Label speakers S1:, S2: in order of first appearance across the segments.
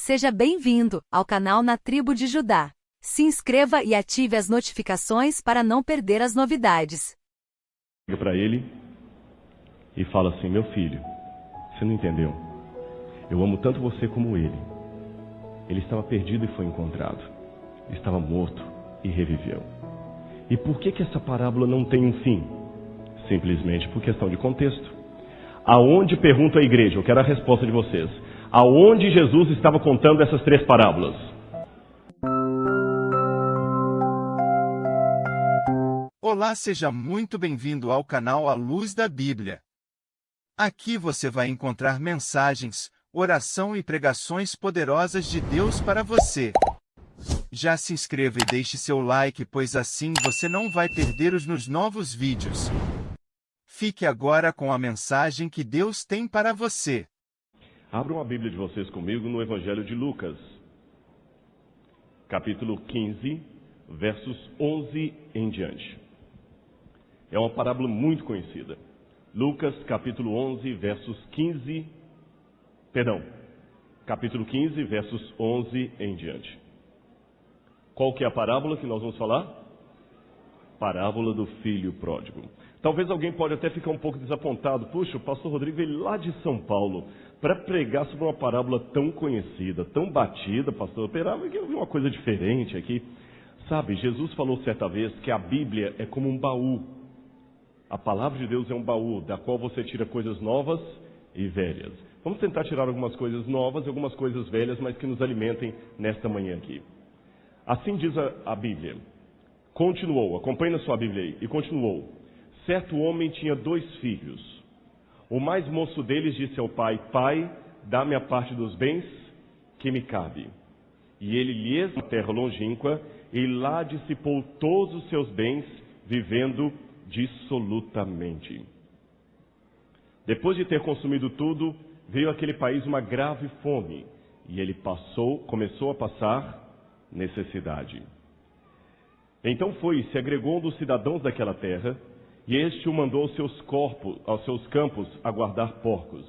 S1: Seja bem-vindo ao canal Na Tribo de Judá. Se inscreva e ative as notificações para não perder as novidades.
S2: Chega para ele e fala assim: meu filho, você não entendeu? Eu amo tanto você como ele. Ele estava perdido e foi encontrado. Estava morto e reviveu. E por que essa parábola não tem um fim? Simplesmente por questão de contexto. Aonde, pergunto à igreja, eu quero a resposta de vocês, aonde Jesus estava contando essas três parábolas?
S3: Olá, seja muito bem-vindo ao canal A Luz da Bíblia. Aqui você vai encontrar mensagens, oração e pregações poderosas de Deus para você. Já se inscreva e deixe seu like, pois assim você não vai perder os novos vídeos. Fique agora com a mensagem que Deus tem para você.
S2: Abram a Bíblia de vocês comigo no Evangelho de Lucas, capítulo 15, versos 11 em diante. É uma parábola muito conhecida. Lucas, capítulo 11, versos 15... capítulo 15, versos 11 em diante. Qual que é a parábola que nós vamos falar? Parábola do filho pródigo. Talvez alguém pode até ficar um pouco desapontado. Puxa, o pastor Rodrigo veio lá de São Paulo para pregar sobre uma parábola tão conhecida, tão batida, pastor. Eu esperava que eu vi uma coisa diferente aqui. Sabe, Jesus falou certa vez que a Bíblia é como um baú. A palavra de Deus é um baú, da qual você tira coisas novas e velhas. Vamos tentar tirar algumas coisas novas e algumas coisas velhas, mas que nos alimentem nesta manhã aqui. Assim diz a Bíblia. Continuou, acompanhe na sua Bíblia aí, e continuou. Certo homem tinha 2 filhos. O mais moço deles disse ao pai: Pai, dá-me a parte dos bens que me cabe. E ele lhes deu uma terra longínqua, e lá dissipou todos os seus bens, vivendo dissolutamente. Depois de ter consumido tudo, veio àquele país uma grave fome, e ele começou a passar necessidade. Então foi e se agregou um dos cidadãos daquela terra, e este o mandou aos seus campos a guardar porcos.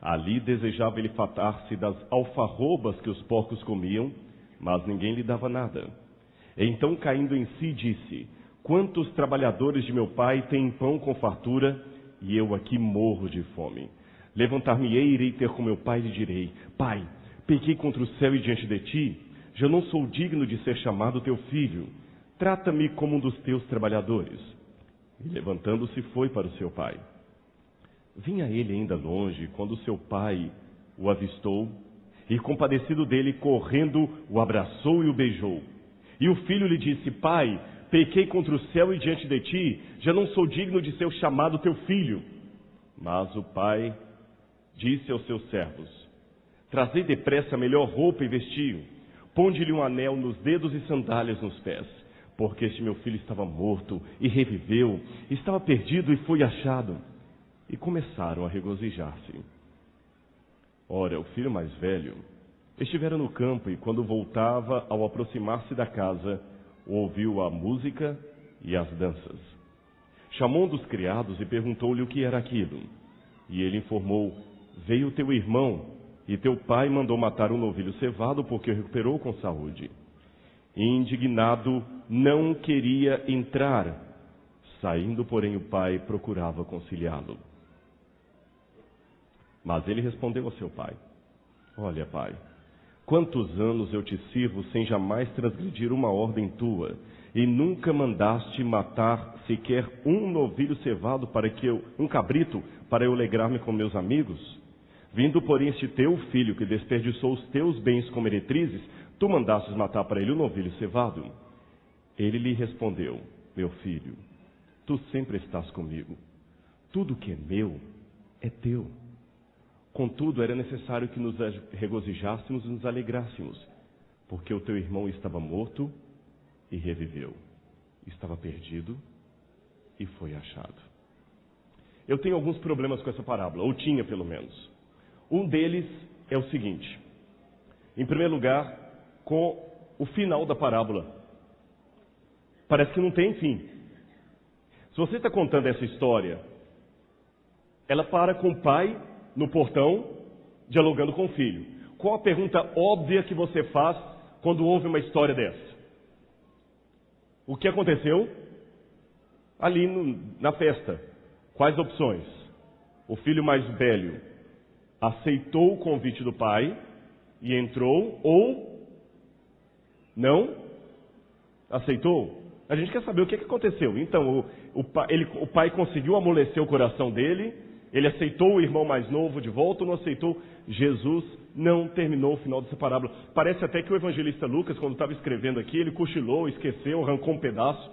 S2: Ali desejava ele fartar-se das alfarrobas que os porcos comiam, mas ninguém lhe dava nada. Então, caindo em si, disse: Quantos trabalhadores de meu pai têm pão com fartura, e eu aqui morro de fome? Levantar-me-ei e irei ter com meu pai e lhe direi: Pai, pequei contra o céu e diante de ti, já não sou digno de ser chamado teu filho. Trata-me como um dos teus trabalhadores. E levantando-se foi para o seu pai. Vinha ele ainda longe, quando seu pai o avistou, e compadecido dele, correndo, o abraçou e o beijou. E o filho lhe disse: Pai, pequei contra o céu e diante de ti, já não sou digno de ser chamado teu filho. Mas o pai disse aos seus servos: Trazei depressa a melhor roupa e vestiu, ponde-lhe um anel nos dedos e sandálias nos pés. Porque este meu filho estava morto e reviveu, estava perdido e foi achado. E começaram a regozijar-se. Ora, o filho mais velho estivera no campo, e quando voltava, ao aproximar-se da casa, ouviu a música e as danças. Chamou um dos criados e perguntou-lhe o que era aquilo. E ele informou: Veio teu irmão, e teu pai mandou matar um novilho cevado, porque o recuperou com saúde. E indignado, não queria entrar. Saindo, porém, o pai procurava conciliá-lo. Mas ele respondeu ao seu pai: Olha, pai, quantos anos eu te sirvo sem jamais transgredir uma ordem tua, e nunca mandaste matar sequer um novilho cevado um cabrito, para eu alegrar-me com meus amigos? Vindo, porém, este teu filho, que desperdiçou os teus bens com meretrizes, tu mandastes matar para ele o novilho cevado. Ele lhe respondeu: Meu filho, tu sempre estás comigo. Tudo que é meu é teu. Contudo, era necessário que nos regozijássemos e nos alegrássemos, porque o teu irmão estava morto e reviveu. Estava perdido e foi achado. Eu tenho alguns problemas com essa parábola, ou tinha pelo menos. Um deles é o seguinte: em primeiro lugar, com o final da parábola. Parece que não tem fim. Se você está contando essa história, ela para com o pai no portão, dialogando com o filho. Qual a pergunta óbvia que você faz quando ouve uma história dessa? O que aconteceu ali na festa? Quais opções? O filho mais velho aceitou o convite do pai e entrou, ou não aceitou? A gente quer saber o que aconteceu. Então, o pai conseguiu amolecer o coração dele, ele aceitou o irmão mais novo de volta ou não aceitou? Jesus não terminou o final dessa parábola. Parece até que o evangelista Lucas, quando estava escrevendo aqui, ele cochilou, esqueceu, arrancou um pedaço,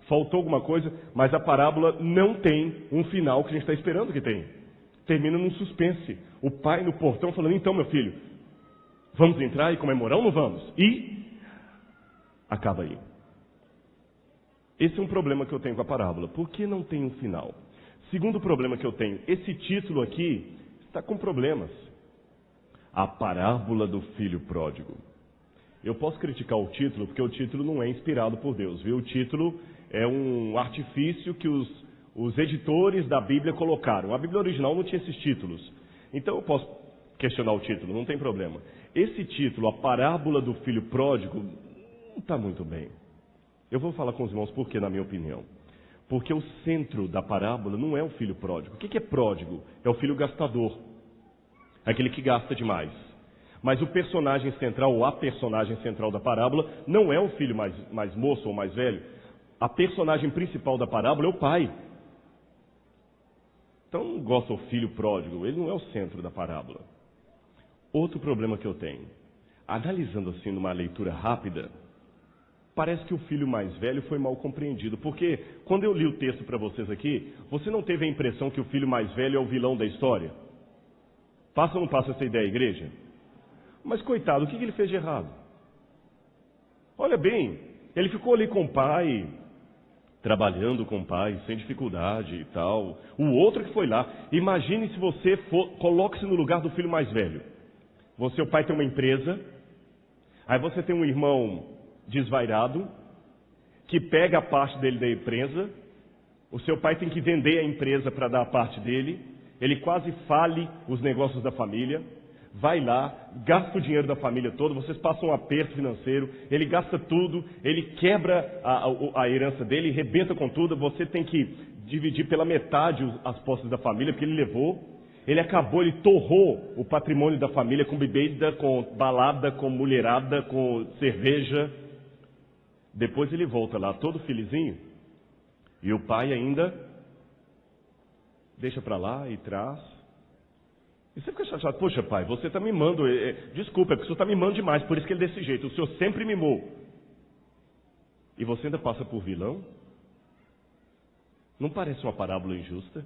S2: faltou alguma coisa, mas a parábola não tem um final que a gente está esperando que tenha. Termina num suspense. O pai no portão falando, então meu filho, vamos entrar e comemorar ou não vamos? E acaba aí. Esse é um problema que eu tenho com a parábola. Por que não tem um final? Segundo problema que eu tenho, esse título aqui está com problemas. A parábola do filho pródigo. Eu posso criticar o título, porque o título não é inspirado por Deus, viu? O título é um artifício que os editores da Bíblia colocaram. A Bíblia original não tinha esses títulos. Então eu posso questionar o título, não tem problema. Esse título, a parábola do filho pródigo, não está muito bem. Eu vou falar com os irmãos por quê, na minha opinião. Porque o centro da parábola não é o filho pródigo. O que é pródigo? É o filho gastador. Aquele que gasta demais. Mas o personagem central, ou a personagem central da parábola, não é o filho mais moço ou mais velho. A personagem principal da parábola é o pai. Então não gosta do filho pródigo, ele não é o centro da parábola. Outro problema que eu tenho, analisando assim numa leitura rápida, parece que o filho mais velho foi mal compreendido, porque quando eu li o texto para vocês aqui, você não teve a impressão que o filho mais velho é o vilão da história? Passa ou não passa essa ideia, igreja? Mas coitado, o que ele fez de errado? Olha bem, ele ficou ali com o pai, trabalhando com o pai, sem dificuldade e tal. O outro que foi lá, imagine se você coloque-se no lugar do filho mais velho. Você, o pai, tem uma empresa, aí você tem um irmão desvairado, que pega a parte dele da empresa, o seu pai tem que vender a empresa para dar a parte dele, ele quase fale os negócios da família, vai lá, gasta o dinheiro da família toda, vocês passam um aperto financeiro, ele gasta tudo, ele quebra a herança dele, rebenta com tudo, você tem que dividir pela metade as posses da família, porque ele levou, ele acabou, ele torrou o patrimônio da família com bebida, com balada, com mulherada, com cerveja. Depois ele volta lá todo felizinho, e o pai ainda deixa para lá e traz. E você fica chateado, poxa pai, você está mimando, desculpa, é porque o senhor está mimando demais, por isso que ele é desse jeito, o senhor sempre mimou. E você ainda passa por vilão? Não parece uma parábola injusta?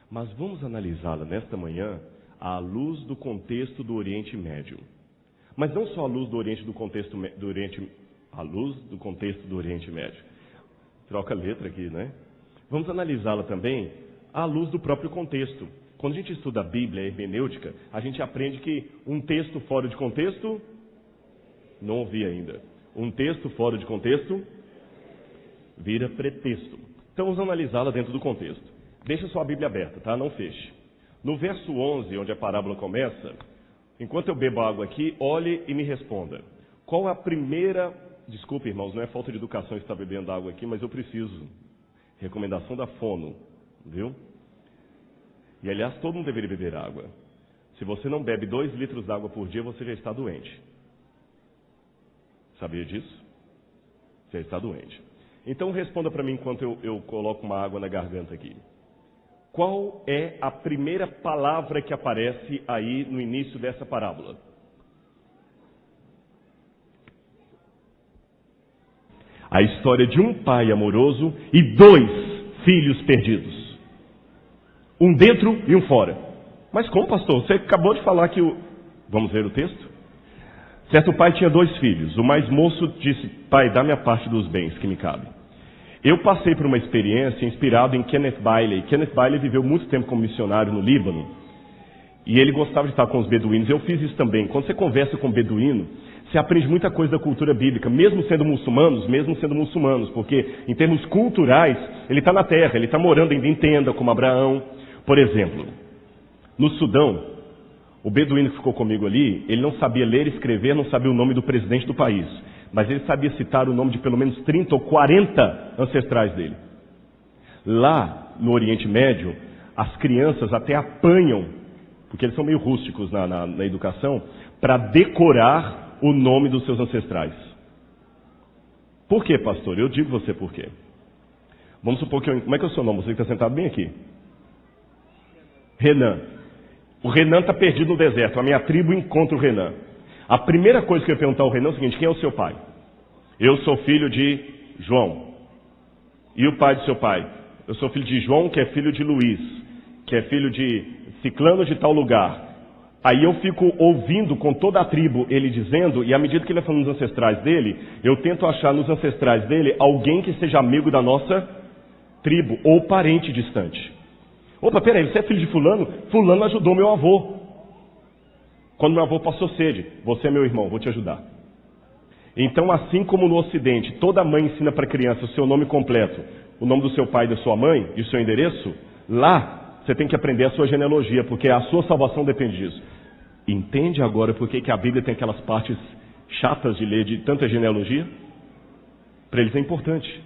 S2: Mas vamos analisá-la nesta manhã à luz do contexto do Oriente Médio. Mas não só à luz do contexto do Oriente Médio. Troca a letra aqui, né? Vamos analisá-la também à luz do próprio contexto. Quando a gente estuda a Bíblia, a hermenêutica, a gente aprende que um texto fora de contexto, não ouvi ainda, um texto fora de contexto vira pretexto. Então vamos analisá-la dentro do contexto. Deixa sua Bíblia aberta, tá? Não feche. No verso 11, onde a parábola começa, enquanto eu bebo água aqui, olhe e me responda. Qual a primeira... Desculpe, irmãos, não é falta de educação estar bebendo água aqui, mas eu preciso. Recomendação da Fono, viu? E, aliás, todo mundo deveria beber água. Se você não bebe 2 litros d'água por dia, você já está doente. Sabia disso? Já está doente. Então, responda para mim enquanto eu coloco uma água na garganta aqui. Qual é a primeira palavra que aparece aí no início dessa parábola? A história de um pai amoroso e 2 filhos perdidos. Um dentro e um fora. Mas como, pastor? Você acabou de falar que o... Vamos ver o texto? Certo pai tinha 2 filhos. O mais moço disse, pai, dá-me a parte dos bens que me cabe. Eu passei por uma experiência inspirado em Kenneth Bailey. Kenneth Bailey viveu muito tempo como missionário no Líbano. E ele gostava de estar com os beduínos. Eu fiz isso também. Quando você conversa com um beduíno, você aprende muita coisa da cultura bíblica, mesmo sendo muçulmanos, porque em termos culturais, ele está na terra, ele está morando ainda em tenda, como Abraão. Por exemplo, no Sudão, O beduíno que ficou comigo ali, ele não sabia ler e escrever, não sabia o nome do presidente do país. Mas ele sabia citar o nome de pelo menos 30 ou 40 ancestrais dele. Lá no Oriente Médio, as crianças até apanham, porque eles são meio rústicos na educação, para decorar o nome dos seus ancestrais. Por quê, pastor? Eu digo você por quê. Vamos supor que como é que é o seu nome? Você que está sentado bem aqui. Renan. O Renan está perdido no deserto. A minha tribo encontra o Renan. A primeira coisa que eu ia perguntar ao Renan é o seguinte: quem é o seu pai? Eu sou filho de João. E o pai do seu pai? Eu sou filho de João, que é filho de Luiz, que é filho de ciclano de tal lugar. Aí eu fico ouvindo com toda a tribo ele dizendo, e à medida que ele vai falando nos ancestrais dele, eu tento achar nos ancestrais dele alguém que seja amigo da nossa tribo, ou parente distante. Opa, peraí, você é filho de fulano? Fulano ajudou meu avô. Quando meu avô passou sede, você é meu irmão, vou te ajudar. Então, assim como no Ocidente, toda mãe ensina para a criança o seu nome completo, o nome do seu pai e da sua mãe, e o seu endereço, lá você tem que aprender a sua genealogia, porque a sua salvação depende disso. Entende agora por que a Bíblia tem aquelas partes chatas de ler de tanta genealogia? Para eles é importante.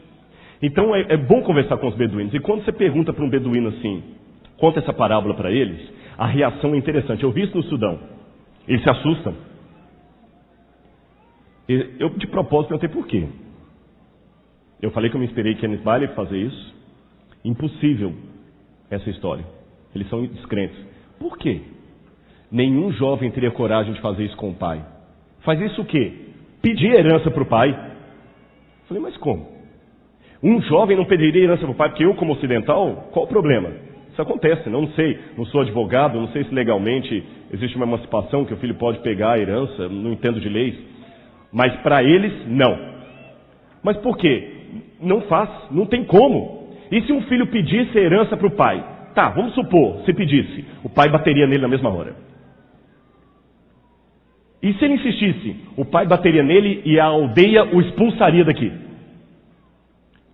S2: Então é bom conversar com os beduínos. E quando você pergunta para um beduíno assim, conta essa parábola para eles, a reação é interessante. Eu vi isso no Sudão. Eles se assustam. Eu de propósito perguntei por quê. Eu falei que eu me inspirei em Kenneth Bailey para fazer isso. Impossível essa história. Eles são descrentes. Por quê? Nenhum jovem teria coragem de fazer isso com o pai. Faz isso o quê? Pedir herança para o pai. Falei, mas como? Um jovem não pediria herança para o pai, porque eu, como ocidental, qual o problema? Isso acontece, não sei, não sou advogado, não sei se legalmente existe uma emancipação que o filho pode pegar a herança, não entendo de leis. Mas para eles, não. Mas por quê? Não faz, não tem como. E se um filho pedisse herança para o pai? Tá, vamos supor, se pedisse, o pai bateria nele na mesma hora. E se ele insistisse, o pai bateria nele e a aldeia o expulsaria daqui.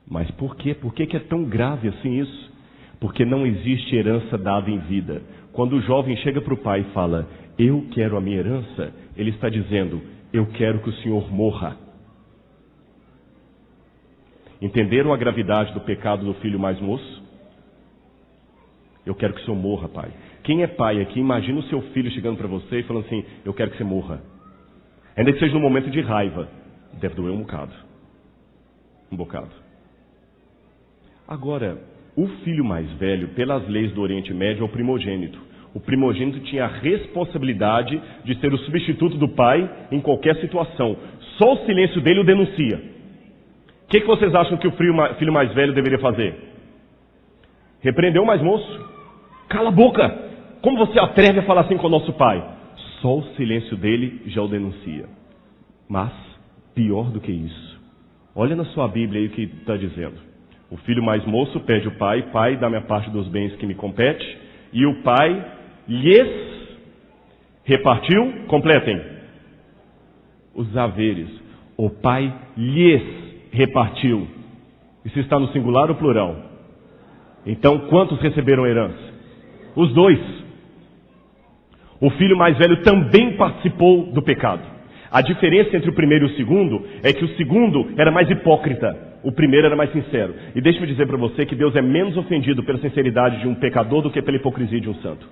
S2: Mas por quê? Por que é tão grave assim isso? Porque não existe herança dada em vida. Quando o jovem chega para o pai e fala, eu quero a minha herança, ele está dizendo, eu quero que o senhor morra. Entenderam a gravidade do pecado do filho mais moço? Eu quero que o senhor morra, pai. Quem é pai aqui, imagina o seu filho chegando para você e falando assim, eu quero que você morra. Ainda que seja num momento de raiva. Deve doer um bocado. Um bocado. Agora, o filho mais velho, pelas leis do Oriente Médio, é o primogênito. O primogênito tinha a responsabilidade de ser o substituto do pai em qualquer situação. Só o silêncio dele o denuncia. O que vocês acham que o filho mais velho deveria fazer? Repreendeu o mais moço? Cala a boca! Como você atreve a falar assim com o nosso pai? Só o silêncio dele já o denuncia. Mas, pior do que isso, olha na sua Bíblia aí o que está dizendo. O filho mais moço pede o pai, pai, dá-me a parte dos bens que me compete, e o pai lhes repartiu, completem, os haveres. O pai lhes repartiu. Isso está no singular ou plural? Então, quantos receberam herança? Os dois. O filho mais velho também participou do pecado. A diferença entre o primeiro e o segundo é que o segundo era mais hipócrita, o primeiro era mais sincero. E deixe-me dizer para você que Deus é menos ofendido pela sinceridade de um pecador do que pela hipocrisia de um santo.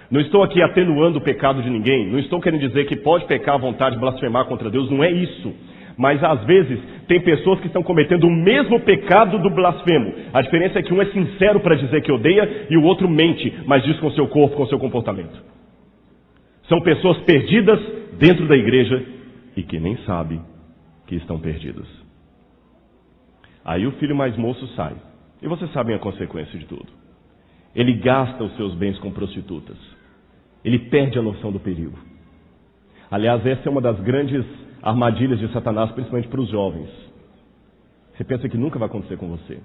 S2: Não estou aqui atenuando o pecado de ninguém, não estou querendo dizer que pode pecar à vontade, blasfemar contra Deus, não é isso. Mas às vezes tem pessoas que estão cometendo o mesmo pecado do blasfemo. A diferença é que um é sincero para dizer que odeia e o outro mente, mas diz com seu corpo, com seu comportamento. São pessoas perdidas dentro da igreja e que nem sabem que estão perdidas. Aí o filho mais moço sai. E vocês sabem a consequência de tudo. Ele gasta os seus bens com prostitutas. Ele perde a noção do perigo. Aliás, essa é uma das grandes armadilhas de Satanás, principalmente para os jovens. Você pensa que nunca vai acontecer com você.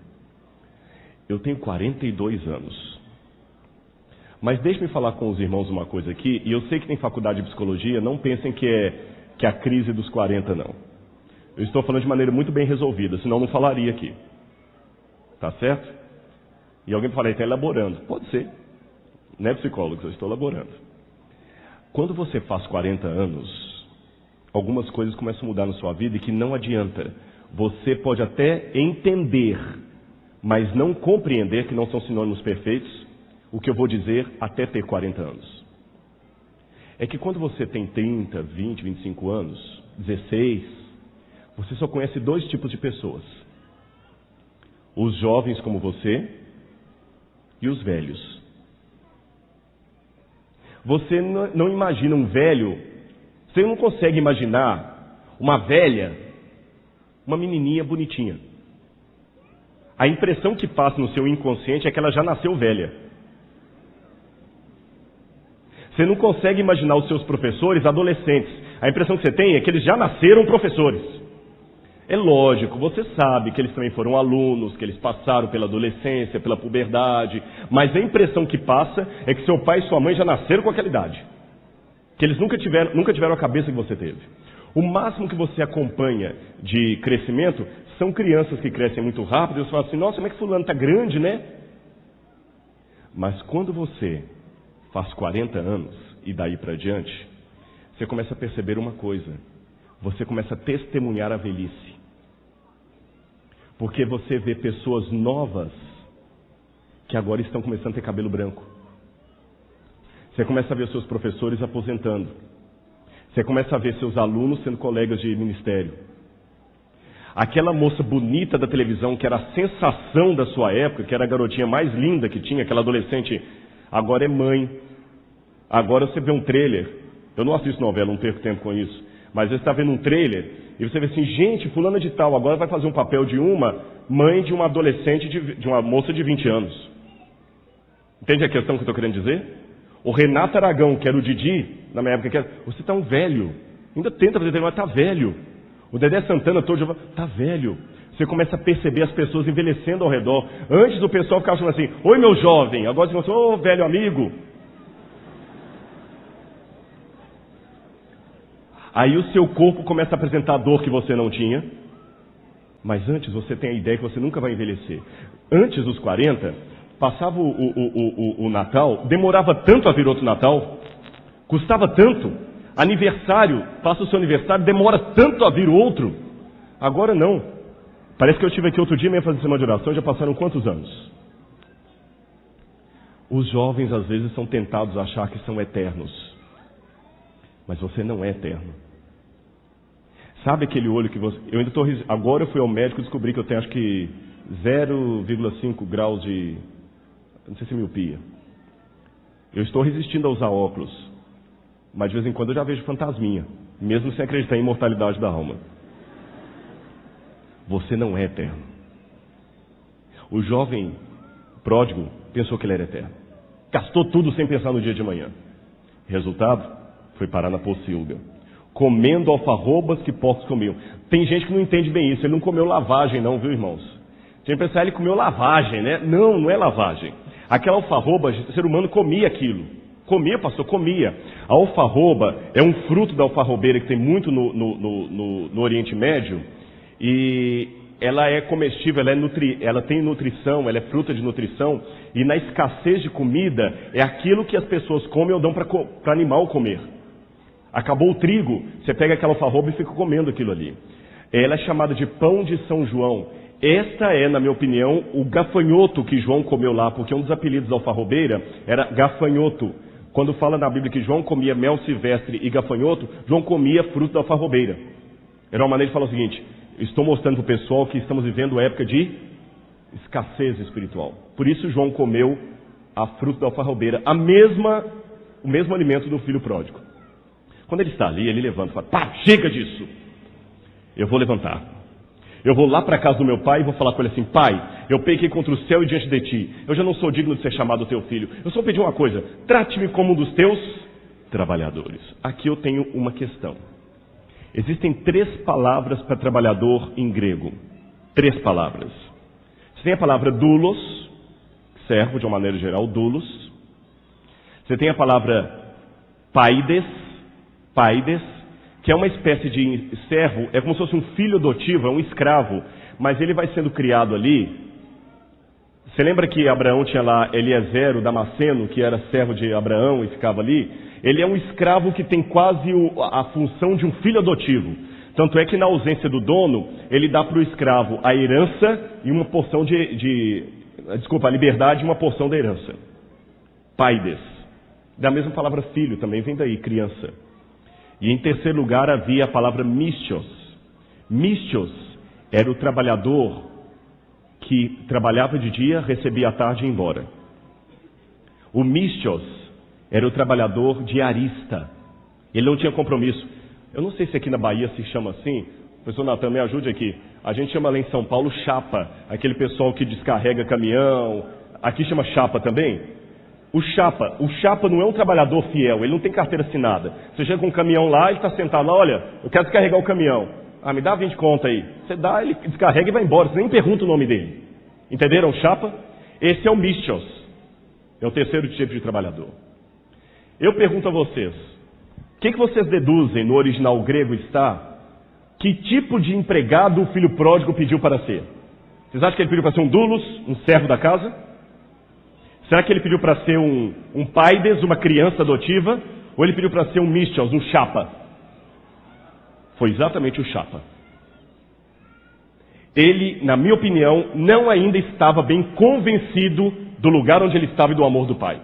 S2: Eu tenho 42 anos. Mas deixe-me falar com os irmãos uma coisa aqui, e eu sei que tem faculdade de psicologia, não pensem que é a crise dos 40, não. Eu estou falando de maneira muito bem resolvida, senão não falaria aqui. Tá certo? E alguém fala, está elaborando. Pode ser. Não é psicólogo, eu estou elaborando. Quando você faz 40 anos, algumas coisas começam a mudar na sua vida e que não adianta. Você pode até entender, mas não compreender, que não são sinônimos perfeitos, o que eu vou dizer até ter 40 anos. É que quando você tem 30, 20, 25 anos, 16, você só conhece 2 tipos de pessoas. Os jovens como você e os velhos. Você não imagina um velho, você não consegue imaginar uma velha, uma menininha bonitinha. A impressão que passa no seu inconsciente é que ela já nasceu velha. Você não consegue imaginar os seus professores adolescentes. A impressão que você tem é que eles já nasceram professores. É lógico, você sabe que eles também foram alunos, que eles passaram pela adolescência, pela puberdade, mas a impressão que passa é que seu pai e sua mãe já nasceram com aquela idade. Que eles nunca tiveram a cabeça que você teve. O máximo que você acompanha de crescimento são crianças que crescem muito rápido e você fala assim, nossa, como é que fulano está grande, né? Mas quando você faz 40 anos e daí para diante, você começa a perceber uma coisa. Você começa a testemunhar a velhice. Porque você vê pessoas novas que agora estão começando a ter cabelo branco. Você começa a ver seus professores aposentando. Você começa a ver seus alunos sendo colegas de ministério. Aquela moça bonita da televisão, que era a sensação da sua época, que era a garotinha mais linda que tinha, aquela adolescente, agora é mãe. Agora você vê um trailer. Eu não assisto novela, não perco tempo com isso. Mas você está vendo um trailer e você vê assim, gente, fulana de tal, agora vai fazer um papel de uma mãe de uma adolescente, de uma moça de 20 anos. Entende a questão que eu estou querendo dizer? O Renato Aragão, que era o Didi, na minha época, você está um velho. Ainda tenta fazer, mas está velho. O Dedé Santana todo está velho. Você começa a perceber as pessoas envelhecendo ao redor. Antes o pessoal ficava falando assim, oi meu jovem, agora você fala, ô velho amigo. Aí o seu corpo começa a apresentar a dor que você não tinha. Mas antes você tem a ideia que você nunca vai envelhecer. Antes dos 40, passava o Natal, demorava tanto a vir outro Natal, custava tanto. Aniversário, passa o seu aniversário, demora tanto a vir outro. Agora não. Parece que eu estive aqui outro dia mesmo fazendo semana de oração, já passaram quantos anos? Os jovens às vezes são tentados a achar que são eternos. Mas você não é eterno. Sabe aquele olho que você... Agora eu fui ao médico e descobri que eu tenho acho que 0,5 graus de... Não sei se miopia. Eu estou resistindo a usar óculos. Mas de vez em quando eu já vejo fantasminha. Mesmo sem acreditar em imortalidade da alma. Você não é eterno. O jovem pródigo pensou que ele era eterno. Gastou tudo sem pensar no dia de amanhã. Resultado? Foi parar na pocilga. Comendo alfarrobas que porcos comiam. Tem gente que não entende bem isso. Ele não comeu lavagem não, viu irmãos? Tem que pensar, ele comeu lavagem, né? Não, não é lavagem. Aquela alfarroba, o ser humano comia aquilo. Comia, pastor, comia. A alfarroba é um fruto da alfarrobeira que tem muito no Oriente Médio. E ela é comestível, ela tem nutrição, ela é fruta de nutrição. E na escassez de comida, é aquilo que as pessoas comem ou dão para animal comer. Acabou o trigo, você pega aquela alfarroba e fica comendo aquilo ali. Ela é chamada de pão de São João. Esta é, na minha opinião, o gafanhoto que João comeu lá, porque um dos apelidos da alfarrobeira era gafanhoto. Quando fala na Bíblia que João comia mel silvestre e gafanhoto, João comia fruto da alfarrobeira. Era uma maneira de falar o seguinte, estou mostrando para o pessoal que estamos vivendo época de escassez espiritual. Por isso João comeu a fruta da alfarrobeira, o mesmo alimento do filho pródigo. Quando ele está ali, ele levanta e fala, pá, chega disso. Eu vou levantar. Eu vou lá para a casa do meu pai e vou falar com ele assim, pai, eu pequei contra o céu e diante de ti. Eu já não sou digno de ser chamado teu filho. Eu só pedi uma coisa, trate-me como um dos teus trabalhadores. Aqui eu tenho uma questão. Existem 3 palavras para trabalhador em grego. 3 palavras. Você tem a palavra doulos, servo de uma maneira geral, doulos. Você tem a palavra paides, que é uma espécie de servo, é como se fosse um filho adotivo, é um escravo, mas ele vai sendo criado ali Você lembra que Abraão tinha lá Eliezer, o Damasceno, que era servo de Abraão e ficava ali? Ele é um escravo que tem quase a função de um filho adotivo. Tanto é que na ausência do dono, ele dá para o escravo a herança e uma porção a liberdade e uma porção da herança. Paides. Da mesma palavra filho, também vem daí, criança. E em terceiro lugar havia a palavra mistos. Mistos era o trabalhador que trabalhava de dia, recebia à tarde e ia embora. O mistos era o trabalhador diarista. Ele não tinha compromisso. Eu não sei se aqui na Bahia se chama assim. Professor Natan, me ajude aqui. A gente chama lá em São Paulo chapa. Aquele pessoal que descarrega caminhão. Aqui chama chapa também. O chapa não é um trabalhador fiel. Ele não tem carteira assinada. Você chega com um caminhão lá, ele está sentado lá. Olha, eu quero descarregar o caminhão. Ah, me dá 20 conto aí. Você dá, ele descarrega e vai embora. Você nem pergunta o nome dele. Entenderam? Chapa? Esse é o mistos. É o terceiro tipo de trabalhador. Eu pergunto a vocês. O que vocês deduzem no original grego está? Que tipo de empregado o filho pródigo pediu para ser? Vocês acham que ele pediu para ser um doulos, um servo da casa? Será que ele pediu para ser um paides, uma criança adotiva? Ou ele pediu para ser um mistos, um chapa? Foi exatamente o chapa. Ele, na minha opinião, não ainda estava bem convencido do lugar onde ele estava e do amor do pai.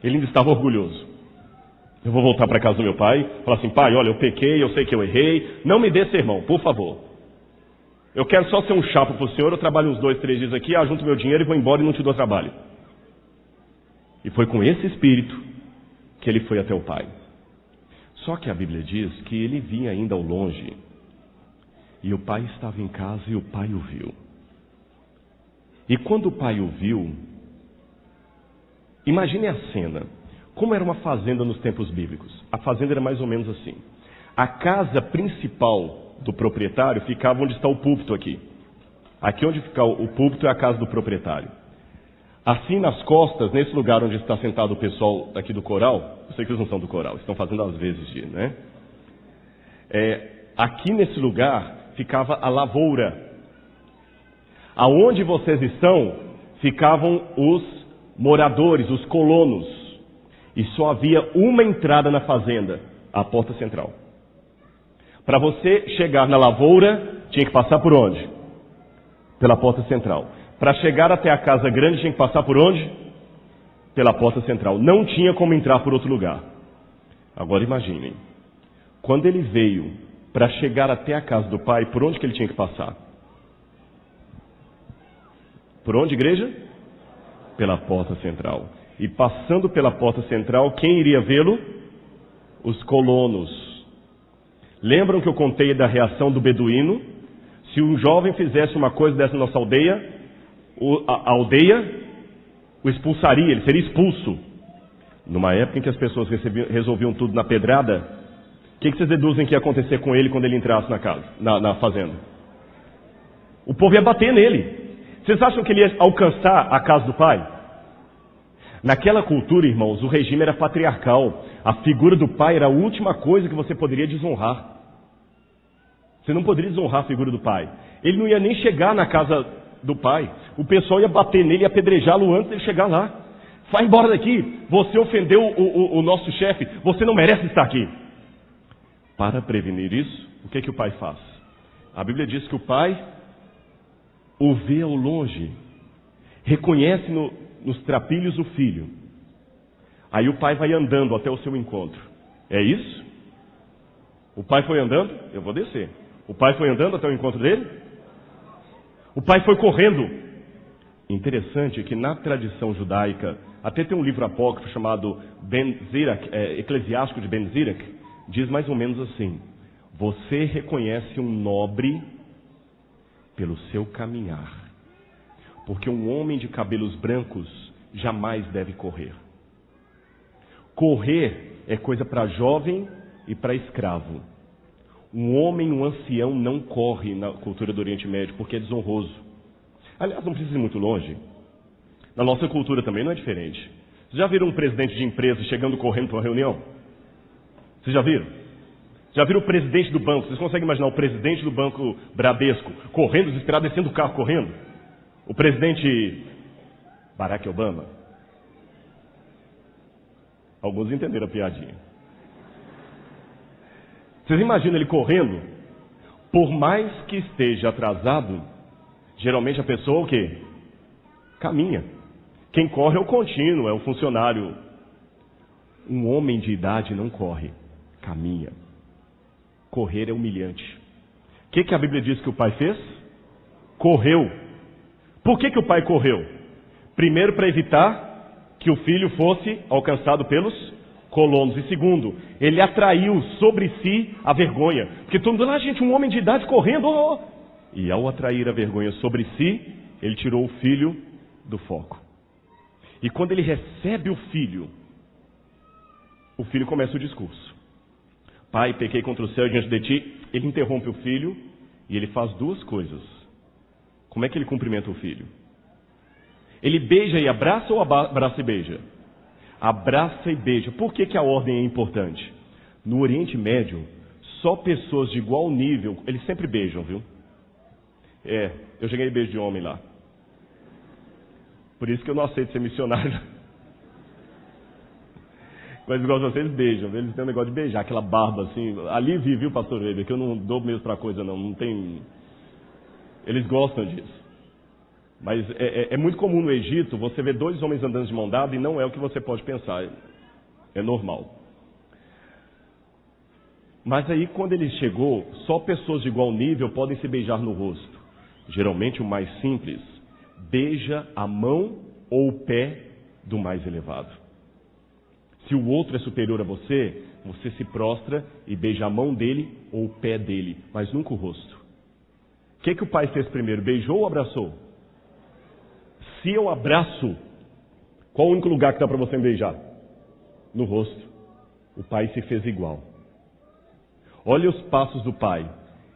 S2: Ele ainda estava orgulhoso. Eu vou voltar para casa do meu pai, falar assim, pai, olha, eu pequei, eu sei que eu errei, não me dê sermão, por favor. Eu quero só ser um chapa para o senhor, eu trabalho uns 2, 3 dias aqui, ajunto meu dinheiro e vou embora e não te dou trabalho. E foi com esse espírito que ele foi até o pai. Só que a Bíblia diz que ele vinha ainda ao longe, e o pai estava em casa e o pai o viu. E quando o pai o viu, imagine a cena. Como era uma fazenda nos tempos bíblicos? A fazenda era mais ou menos assim. A casa principal do proprietário ficava onde está o púlpito aqui. Aqui onde fica o púlpito é a casa do proprietário. Assim nas costas, nesse lugar onde está sentado o pessoal aqui do coral, eu sei que eles não são do coral, estão fazendo às vezes, né? Aqui nesse lugar ficava a lavoura. Aonde vocês estão, ficavam os moradores, os colonos. E só havia uma entrada na fazenda, a porta central. Para você chegar na lavoura, tinha que passar por onde? Pela porta central. Para chegar até a casa grande, tinha que passar por onde? Pela porta central. Não tinha como entrar por outro lugar. Agora imaginem, quando ele veio para chegar até a casa do pai, por onde que ele tinha que passar? Por onde, igreja? Pela porta central. E passando pela porta central, quem iria vê-lo? Os colonos. Lembram que eu contei da reação do beduíno? Se um jovem fizesse uma coisa dessa na nossa aldeia, a aldeia o expulsaria, ele seria expulso. Numa época em que as pessoas resolviam tudo na pedrada, o que vocês deduzem que ia acontecer com ele quando ele entrasse na casa, na fazenda? O povo ia bater nele. Vocês acham que ele ia alcançar a casa do pai? Naquela cultura, irmãos, o regime era patriarcal. A figura do pai era a última coisa que você poderia desonrar. Você não poderia desonrar a figura do pai. Ele não ia nem chegar na casa do pai. O pessoal ia bater nele e apedrejá-lo antes de ele chegar lá. Vai embora daqui. Você ofendeu o nosso chefe. Você não merece estar aqui. Para prevenir isso, o que é que o pai faz? A Bíblia diz que o pai o vê ao longe. Reconhece nos trapilhos o filho. Aí o pai vai andando até o seu encontro. É isso? O pai foi andando? Eu vou descer. O pai foi andando até o encontro dele? O pai foi correndo. Interessante que na tradição judaica, até tem um livro apócrifo chamado Eclesiástico de Ben Zirac, diz mais ou menos assim: você reconhece um nobre pelo seu caminhar. Porque um homem de cabelos brancos jamais deve correr. Correr é coisa para jovem e para escravo. Um homem, um ancião, não corre na cultura do Oriente Médio porque é desonroso. Aliás, não precisa ir muito longe. Na nossa cultura também não é diferente. Vocês já viram um presidente de empresa chegando correndo para uma reunião? Vocês já viram? Já viram o presidente do banco? Vocês conseguem imaginar o presidente do banco Bradesco correndo, desesperado, descendo do carro correndo? O presidente Barack Obama? Alguns entenderam a piadinha. Vocês imaginam ele correndo? Por mais que esteja atrasado, geralmente a pessoa o quê? Caminha. Quem corre é o contínuo, é o funcionário. Um homem de idade não corre, caminha. Correr é humilhante. O que a Bíblia diz que o pai fez? Correu. Por que o pai correu? Primeiro, para evitar que o filho fosse alcançado pelos colonos. E segundo, ele atraiu sobre si a vergonha. Porque todo mundo, gente, um homem de idade correndo. Oh. E ao atrair a vergonha sobre si, ele tirou o filho do foco. E quando ele recebe o filho começa o discurso. Pai, pequei contra o céu e diante de ti. Ele interrompe o filho e ele faz duas coisas. Como é que ele cumprimenta o filho? Ele beija e abraça ou abraça e beija? Abraça e beija. Por que a ordem é importante? No Oriente Médio, só pessoas de igual nível, eles sempre beijam, viu? Eu cheguei a beijo de homem lá. Por isso que eu não aceito ser missionário. Mas igual vocês beijam, eles têm um negócio de beijar, aquela barba assim. Ali viu, pastor Weber, que eu não dou mesmo pra coisa não tem... Eles gostam disso. Mas é muito comum no Egito você ver dois homens andando de mão dada e não é o que você pode pensar. É normal. Mas aí quando ele chegou, só pessoas de igual nível podem se beijar no rosto. Geralmente o mais simples, beija a mão ou o pé do mais elevado. Se o outro é superior a você, você se prostra e beija a mão dele ou o pé dele, mas nunca o rosto. O que o pai fez primeiro? Beijou ou abraçou? Se eu abraço, qual o único lugar que dá para você beijar? No rosto. O pai se fez igual. Olha os passos do pai.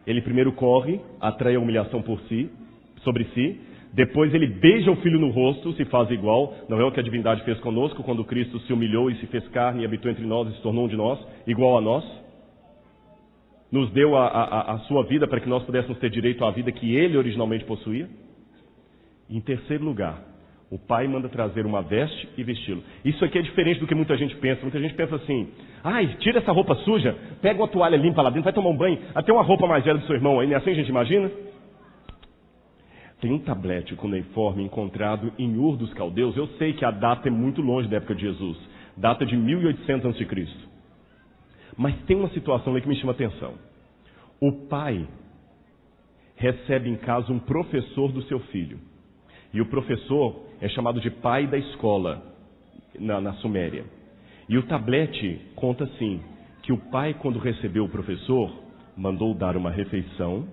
S2: Ele primeiro corre, atrai a humilhação sobre si. Depois ele beija o filho no rosto, se faz igual. Não é o que a divindade fez conosco quando Cristo se humilhou e se fez carne e habitou entre nós e se tornou um de nós, igual a nós. Nos deu a sua vida para que nós pudéssemos ter direito à vida que ele originalmente possuía. Em terceiro lugar, o pai manda trazer uma veste e vesti-lo. Isso aqui é diferente do que muita gente pensa. Muita gente pensa assim, tira essa roupa suja, pega uma toalha limpa lá dentro, vai tomar um banho, até uma roupa mais velha do seu irmão aí, não é assim a gente imagina? Tem um tablete cuneiforme encontrado em Ur dos Caldeus. Eu sei que a data é muito longe da época de Jesus, data de 1800 a.C. Mas tem uma situação aí que me chama a atenção. O pai recebe em casa um professor do seu filho. E o professor é chamado de pai da escola, na Suméria. E o tablete conta assim, que o pai, quando recebeu o professor, mandou dar uma refeição,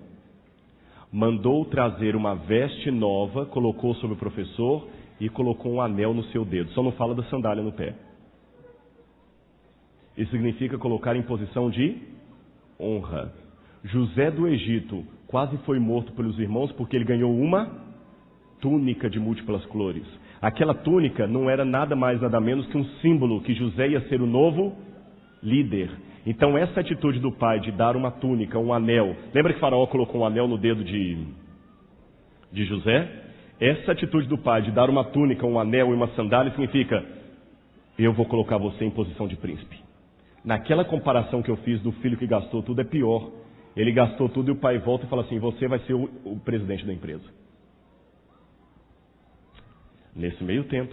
S2: mandou trazer uma veste nova, colocou sobre o professor e colocou um anel no seu dedo. Só não fala da sandália no pé. Isso significa colocar em posição de honra. José do Egito quase foi morto pelos irmãos porque ele ganhou uma túnica de múltiplas cores. Aquela túnica não era nada mais, nada menos que um símbolo que José ia ser o novo líder. Então essa atitude do pai de dar uma túnica, um anel, lembra que Faraó colocou um anel no dedo de José? Essa atitude do pai de dar uma túnica, um anel e uma sandália significa, eu vou colocar você em posição de príncipe. Naquela comparação que eu fiz do filho que gastou tudo é pior. Ele gastou tudo e o pai volta e fala assim, você vai ser o presidente da empresa. Nesse meio tempo,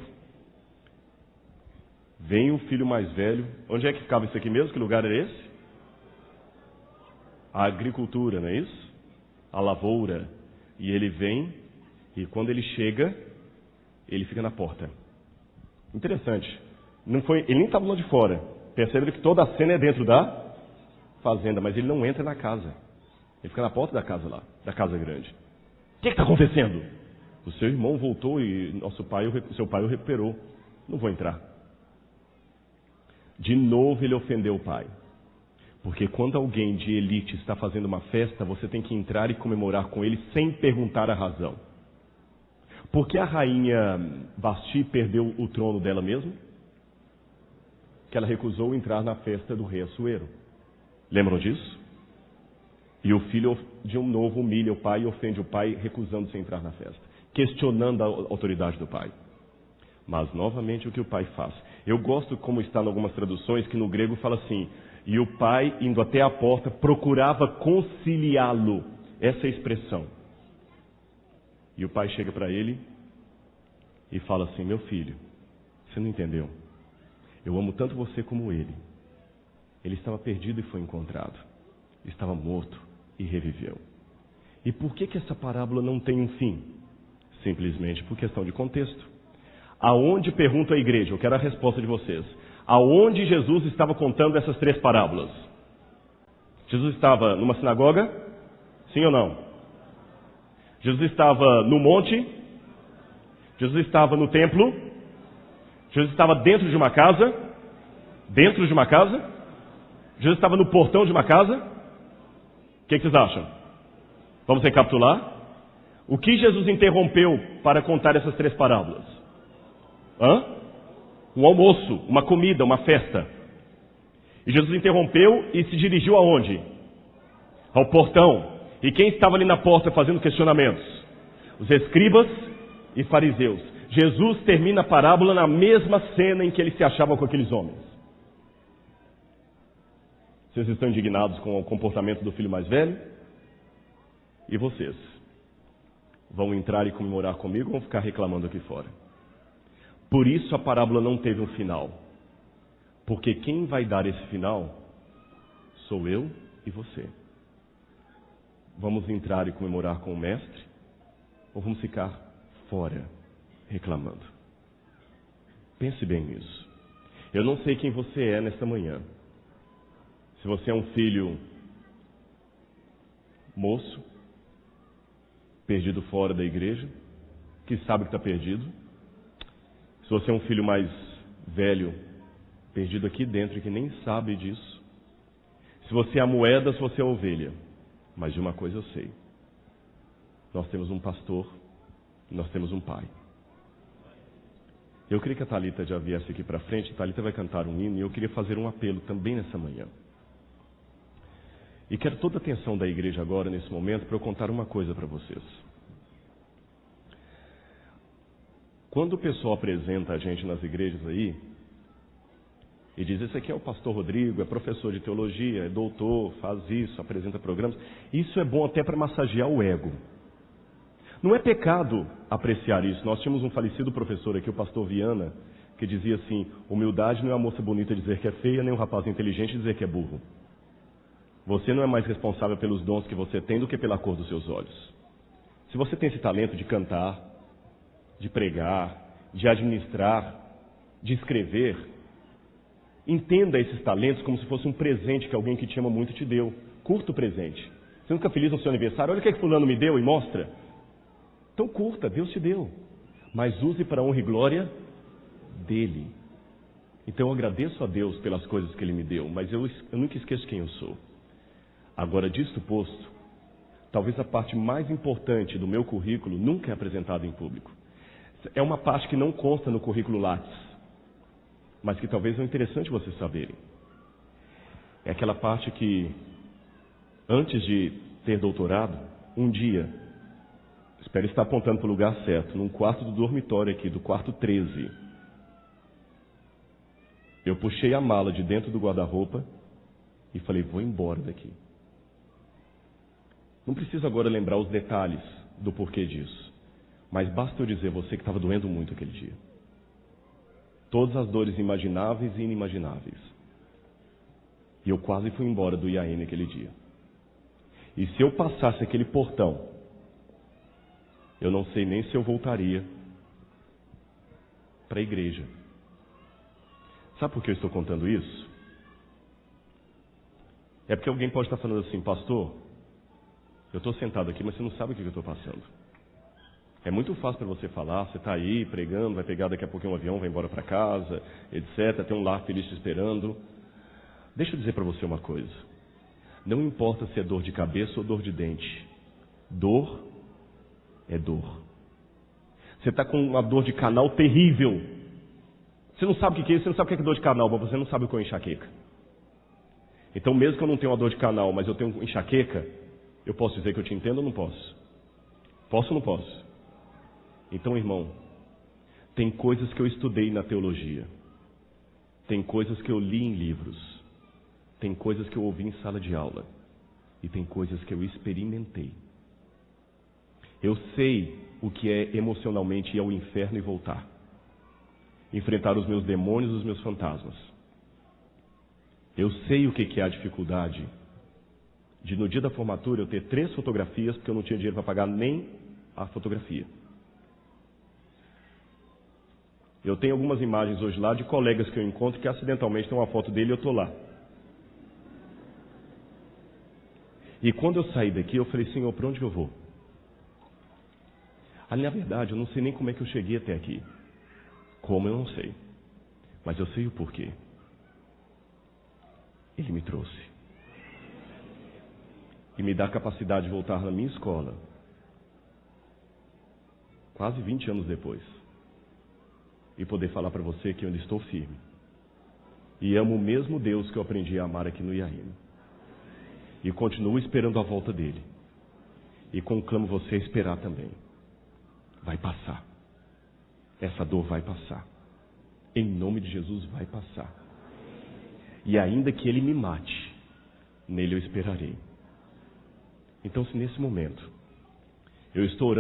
S2: vem o filho mais velho. Onde é que ficava isso aqui mesmo? Que lugar era esse? A agricultura, não é isso? A lavoura. E ele vem, e quando ele chega, ele fica na porta. Interessante. Ele nem estava lá de fora. Percebe que toda a cena é dentro da fazenda, mas ele não entra na casa. Ele fica na porta da casa lá, da casa grande. O que está acontecendo? O seu irmão voltou e seu pai o recuperou. Não vou entrar. De novo ele ofendeu o pai. Porque quando alguém de elite está fazendo uma festa, você tem que entrar e comemorar com ele sem perguntar a razão. Por que a rainha Vasti perdeu o trono dela mesma? Que ela recusou entrar na festa do rei Assuero. Lembram disso? E o filho de um novo humilha o pai e ofende o pai, recusando-se a entrar na festa. Questionando a autoridade do pai. mas novamente o que o pai faz. Eu gosto como está em algumas traduções, que no grego fala assim, e o pai, indo até a porta, procurava conciliá-lo. Essa é a expressão. E o pai chega para ele e fala assim, meu filho, você não entendeu? Eu amo tanto você como ele. Ele estava perdido e foi encontrado. Estava morto e reviveu. E por que essa parábola não tem um fim? Simplesmente por questão de contexto. Aonde, pergunto à igreja, eu quero a resposta de vocês. Aonde Jesus estava contando essas 3 parábolas? Jesus estava numa sinagoga? Sim ou não? Jesus estava no monte? Jesus estava no templo? Jesus estava dentro de uma casa? Dentro de uma casa? Jesus estava no portão de uma casa? O que vocês acham? Vamos recapitular? O que Jesus interrompeu para contar essas 3 parábolas? Um almoço, uma comida, uma festa. E Jesus interrompeu e se dirigiu aonde? Ao portão. E quem estava ali na porta fazendo questionamentos? Os escribas e fariseus. Jesus termina a parábola na mesma cena em que ele se achava com aqueles homens. Vocês estão indignados com o comportamento do filho mais velho? E vocês? Vão entrar e comemorar comigo ou vão ficar reclamando aqui fora? Por isso a parábola não teve um final. Porque quem vai dar esse final sou eu e você. Vamos entrar e comemorar com o mestre? Ou vamos ficar fora reclamando? Pense bem nisso. Eu não sei quem você é nesta manhã. Se você é um filho moço, perdido fora da igreja, que sabe que está perdido. Se você é um filho mais velho, perdido aqui dentro e que nem sabe disso. Se você é a moeda, se você é a ovelha. Mas de uma coisa eu sei. Nós temos um pastor, nós temos um pai. Eu queria que a Thalita já viesse aqui para frente. A Thalita vai cantar um hino e eu queria fazer um apelo também nessa manhã. E quero toda a atenção da igreja agora, nesse momento, para eu contar uma coisa para vocês. Quando o pessoal apresenta a gente nas igrejas aí, e diz, esse aqui é o pastor Rodrigo, é professor de teologia, é doutor, faz isso, apresenta programas, isso é bom até para massagear o ego. Não é pecado apreciar isso. Nós tínhamos um falecido professor aqui, o pastor Viana, que dizia assim, humildade não é a moça bonita dizer que é feia, nem um rapaz inteligente dizer que é burro. Você não é mais responsável pelos dons que você tem do que pela cor dos seus olhos. Se você tem esse talento de cantar, de pregar, de administrar, de escrever, entenda esses talentos como se fosse um presente que alguém que te ama muito te deu. Curta o presente. Você não fica feliz no seu aniversário? Olha o que fulano me deu e mostra. Então curta, Deus te deu. Mas use para a honra e glória dele. Então eu agradeço a Deus pelas coisas que ele me deu, mas eu nunca esqueço quem eu sou. Agora, disto posto, talvez a parte mais importante do meu currículo nunca é apresentada em público. É uma parte que não consta no currículo Lattes, mas que talvez é interessante vocês saberem. É aquela parte que, antes de ter doutorado, um dia, espero estar apontando para o lugar certo, num quarto do dormitório aqui, do quarto 13, eu puxei a mala de dentro do guarda-roupa e falei, vou embora daqui. Não preciso agora lembrar os detalhes do porquê disso. Mas basta eu dizer, você que estava doendo muito aquele dia. Todas as dores imagináveis e inimagináveis. E eu quase fui embora do IAN aquele dia. E se eu passasse aquele portão, eu não sei nem se eu voltaria para a igreja. Sabe por que eu estou contando isso? É porque alguém pode estar falando assim, pastor, eu estou sentado aqui, mas você não sabe o que eu estou passando. É muito fácil para você falar, você está aí pregando, vai pegar daqui a pouquinho um avião, vai embora para casa, etc. Tem um lar feliz te esperando. Deixa eu dizer para você uma coisa. Não importa se é dor de cabeça ou dor de dente. Dor é dor. Você está com uma dor de canal terrível. Você não sabe o que é isso, você não sabe o que é dor de canal, mas você não sabe o que é enxaqueca. Então, mesmo que eu não tenha uma dor de canal, mas eu tenho enxaqueca, eu posso dizer que eu te entendo ou não posso? Posso ou não posso? Então, irmão, Tem coisas que eu estudei na teologia. Tem coisas que eu li em livros. Tem coisas que eu ouvi em sala de aula. E tem coisas que eu experimentei. Eu sei o que é emocionalmente ir ao inferno e voltar. Enfrentar os meus demônios e os meus fantasmas. Eu sei o que é a dificuldade de no dia da formatura eu ter 3 fotografias porque eu não tinha dinheiro para pagar nem a fotografia. Eu tenho algumas imagens hoje lá de colegas que eu encontro que acidentalmente tem uma foto dele e eu estou lá. E quando eu saí daqui eu falei, Senhor, para onde eu vou? Ali, na verdade, eu não sei nem como é que eu cheguei até aqui. Como eu não sei. Mas eu sei o porquê. Ele me trouxe. E me dá a capacidade de voltar na minha escola. Quase 20 anos depois. E poder falar para você que eu ainda estou firme. E amo o mesmo Deus que eu aprendi a amar aqui no Iaíma. E continuo esperando a volta dele. E conclamo você a esperar também. Vai passar. Essa dor vai passar. Em nome de Jesus vai passar. E ainda que ele me mate, nele eu esperarei. Então, se nesse momento eu estou orando